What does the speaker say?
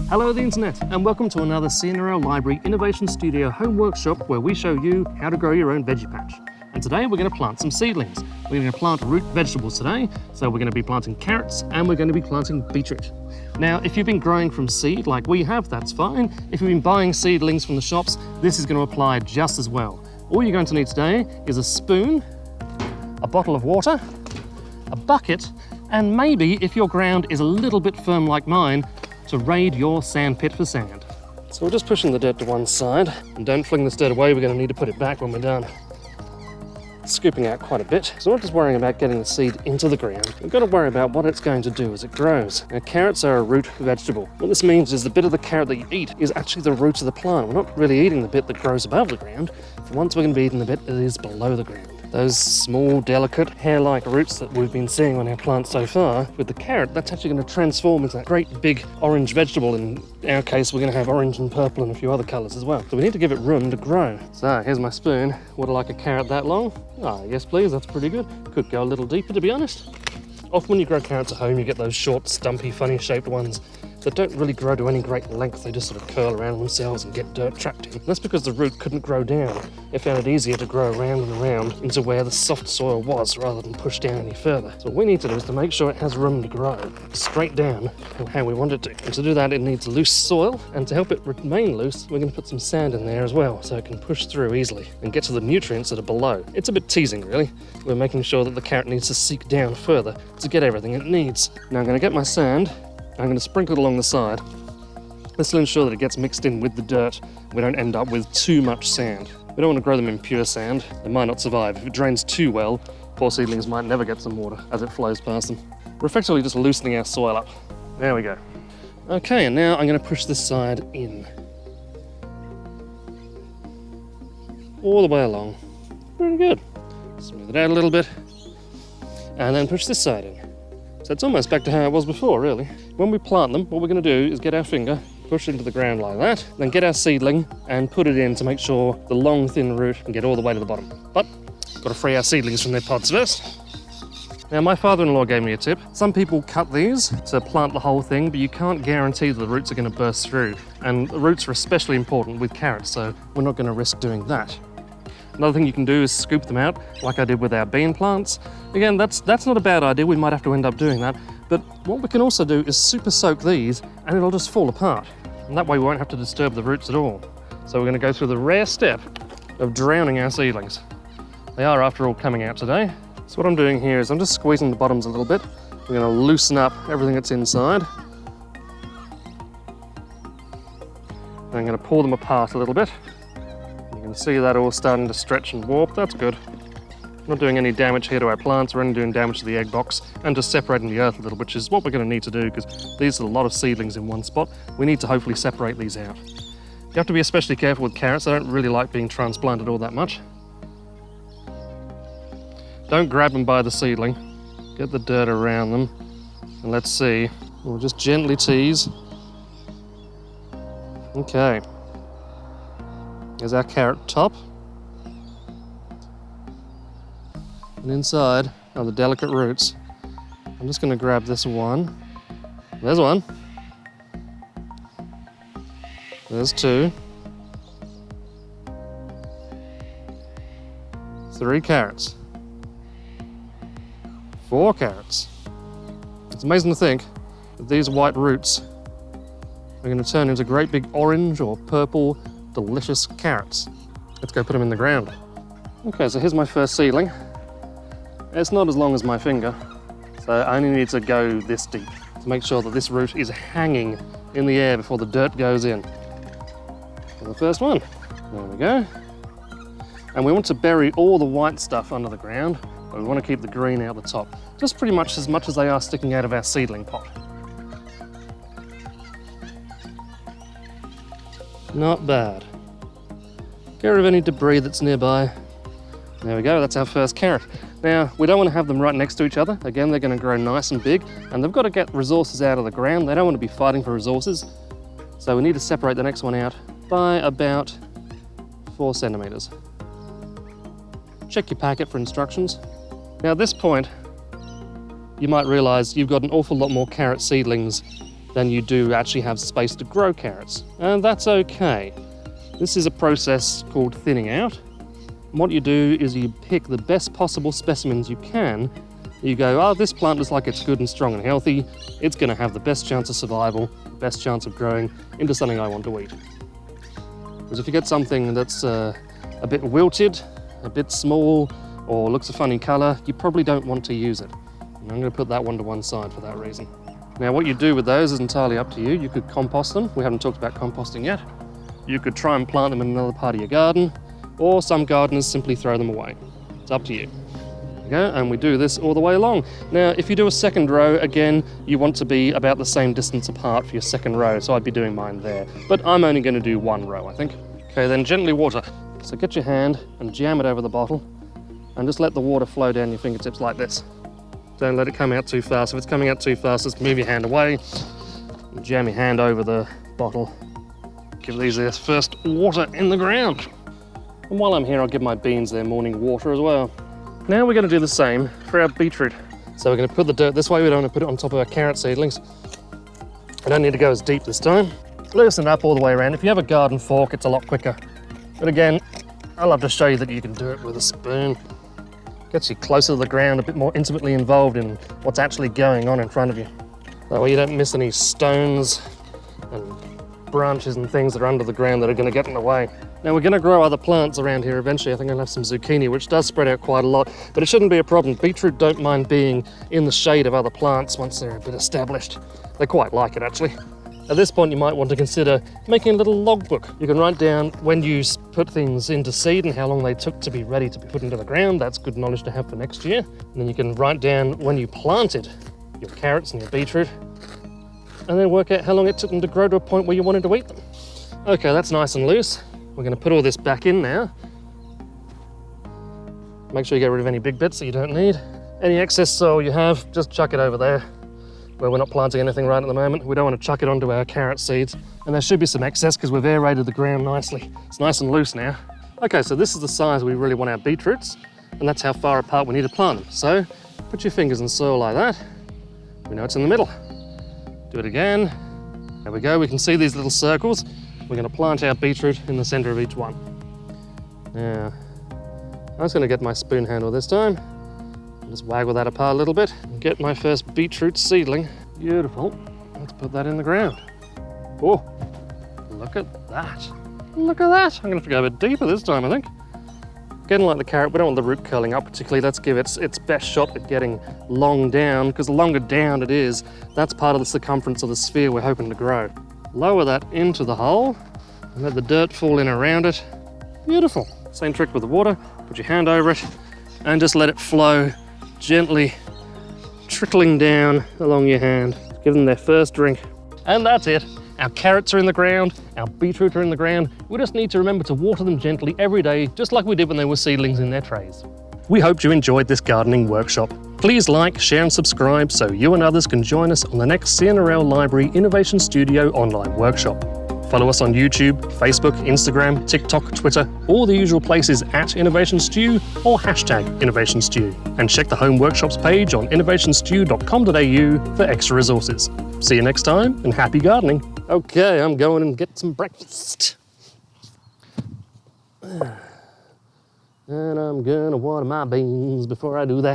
Hello the internet, and welcome to another CNRL Library Innovation Studio home workshop where we show you how to grow your own veggie patch. And today we're going to plant some seedlings. We're going to plant root vegetables today, so we're going to be planting carrots and we're going to be planting beetroot. Now, if you've been growing from seed like we have, that's fine. If you've been buying seedlings from the shops, this is going to apply just as well. All you're going to need today is a spoon, a bottle of water, a bucket, and maybe, if your ground is a little bit firm like mine, to raid your sand pit for sand. So we're just pushing the dirt to one side, and don't fling this dirt away, we're going to need to put it back when we're done. Scooping out quite a bit, so we're not just worrying about getting the seed into the ground, we've got to worry about what it's going to do as it grows. Now, carrots are a root vegetable. What this means is the bit of the carrot that you eat is actually the roots of the plant. We're not really eating the bit that grows above the ground. For once, we're going to be eating the bit that is below the ground. Those small, delicate, hair-like roots that we've been seeing on our plant so far, with the carrot, that's actually going to transform into that great big orange vegetable. In our case, we're going to have orange and purple and a few other colours as well. So we need to give it room to grow. So here's my spoon. Would I like a carrot that long? Ah, yes please, that's pretty good. Could go a little deeper, to be honest. Often when you grow carrots at home, you get those short, stumpy, funny-shaped ones that don't really grow to any great length. They just sort of curl around themselves and get dirt trapped in. That's because the root couldn't grow down. It found it easier to grow around and around into where the soft soil was rather than push down any further. So what we need to do is to make sure it has room to grow straight down how we want it to. And to do that, it needs loose soil, and to help it remain loose, we're going to put some sand in there as well so it can push through easily and get to the nutrients that are below. It's a bit teasing, really. We're making sure that the carrot needs to seek down further to get everything it needs. Now I'm going to get my sand. I'm going to sprinkle it along the side. This will ensure that it gets mixed in with the dirt. We don't end up with too much sand. We don't want to grow them in pure sand. They might not survive. If it drains too well, poor seedlings might never get some water as it flows past them. We're effectively just loosening our soil up. There we go. Okay, and now I'm going to push this side in. All the way along. Very good. Smooth it out a little bit. And then push this side in. So it's almost back to how it was before, really. When we plant them, what we're going to do is get our finger, push it into the ground like that, then get our seedling and put it in to make sure the long, thin root can get all the way to the bottom. But, got to free our seedlings from their pods first. Now, my father-in-law gave me a tip. Some people cut these to plant the whole thing, but you can't guarantee that the roots are going to burst through. And the roots are especially important with carrots, so we're not going to risk doing that. Another thing you can do is scoop them out, like I did with our bean plants. Again, that's not a bad idea. We might have to end up doing that. But what we can also do is super soak these, and it'll just fall apart. And that way we won't have to disturb the roots at all. So we're going to go through the rare step of drowning our seedlings. They are, after all, coming out today. So what I'm doing here is I'm just squeezing the bottoms a little bit. We're going to loosen up everything that's inside. And I'm going to pull them apart a little bit. You can see that all starting to stretch and warp. That's good. Not doing any damage here to our plants. We're only doing damage to the egg box and just separating the earth a little, which is what we're going to need to do because these are a lot of seedlings in one spot. We need to hopefully separate these out. You have to be especially careful with carrots. They don't really like being transplanted all that much. Don't grab them by the seedling. Get the dirt around them. And let's see. We'll just gently tease. Okay. Here's our carrot top. And inside are the delicate roots. I'm just going to grab this one. There's one. There's two. 3 carrots. 4 carrots. It's amazing to think that these white roots are going to turn into great big orange or purple delicious carrots. Let's go put them in the ground. Okay, so here's my first seedling. It's not as long as my finger, so I only need to go this deep to make sure that this root is hanging in the air before the dirt goes in. And the first one. There we go. And we want to bury all the white stuff under the ground, but we want to keep the green out the top. Just pretty much as they are sticking out of our seedling pot. Not bad. Get rid of any debris that's nearby. There we go, that's our first carrot. Now, we don't want to have them right next to each other. Again, they're going to grow nice and big, and they've got to get resources out of the ground. They don't want to be fighting for resources. So we need to separate the next one out by about 4 centimeters. Check your packet for instructions. Now at this point, you might realize you've got an awful lot more carrot seedlings than you do actually have space to grow carrots. And that's okay. This is a process called thinning out. And what you do is you pick the best possible specimens you can. You go, oh, this plant looks like it's good and strong and healthy. It's going to have the best chance of survival, the best chance of growing into something I want to eat. Because if you get something that's a bit wilted, a bit small, or looks a funny colour, you probably don't want to use it. And I'm going to put that one to one side for that reason. Now what you do with those is entirely up to you. You could compost them. We haven't talked about composting yet. You could try and plant them in another part of your garden, or some gardeners simply throw them away. It's up to you. Okay, and we do this all the way along. Now, if you do a second row, again, you want to be about the same distance apart for your second row, so I'd be doing mine there. But I'm only going to do one row, I think. Okay, then gently water. So get your hand and jam it over the bottle, and just let the water flow down your fingertips like this. Don't let it come out too fast. If it's coming out too fast, just move your hand away, and jam your hand over the bottle. Give these their first water in the ground. And while I'm here, I'll give my beans their morning water as well. Now we're going to do the same for our beetroot. So we're going to put the dirt this way. We don't want to put it on top of our carrot seedlings. I don't need to go as deep this time. Loosen it up all the way around. If you have a garden fork, it's a lot quicker. But again, I love to show you that you can do it with a spoon. Gets you closer to the ground, a bit more intimately involved in what's actually going on in front of you. That way you don't miss any stones and branches and things that are under the ground that are going to get in the way. Now we're going to grow other plants around here eventually. I think I'll have some zucchini, which does spread out quite a lot, but it shouldn't be a problem. Beetroot don't mind being in the shade of other plants once they're a bit established. They quite like it actually. At this point you might want to consider making a little logbook. You can write down when you put things into seed and how long they took to be ready to be put into the ground. That's good knowledge to have for next year. And then you can write down when you planted your carrots and your beetroot, and then work out how long it took them to grow to a point where you wanted to eat them. Okay, that's nice and loose. We're going to put all this back in now. Make sure you get rid of any big bits that you don't need. Any excess soil you have, just chuck it over there where we're not planting anything right at the moment. We don't want to chuck it onto our carrot seeds. And there should be some excess because we've aerated the ground nicely. It's nice and loose now. Okay, so this is the size we really want our beetroots, and that's how far apart we need to plant them. So put your fingers in soil like that. We know it's in the middle. Do it again. There we go. We can see these little circles. We're going to plant our beetroot in the center of each one. Now, I'm just going to get my spoon handle this time. Just waggle that apart a little bit and get my first beetroot seedling. Beautiful. Let's put that in the ground. Oh, look at that. Look at that. I'm going to have to go a bit deeper this time, I think. Again, like the carrot, we don't want the root curling up particularly. Let's give it its best shot at getting long down, because the longer down it is, that's part of the circumference of the sphere we're hoping to grow. Lower that into the hole and let the dirt fall in around it. Beautiful. Same trick with the water. Put your hand over it and just let it flow gently, trickling down along your hand. Give them their first drink. And that's it. Our carrots are in the ground, our beetroot are in the ground. We just need to remember to water them gently every day, just like we did when they were seedlings in their trays. We hope you enjoyed this gardening workshop. Please like, share and subscribe so you and others can join us on the next CNRL Library Innovation Studio online workshop. Follow us on YouTube, Facebook, Instagram, TikTok, Twitter, all the usual places at Innovation Stew or hashtag Innovation Stew. And check the Home Workshops page on innovationstew.com.au for extra resources. See you next time and happy gardening. Okay, I'm going and get some breakfast. And I'm gonna water my beans before I do that.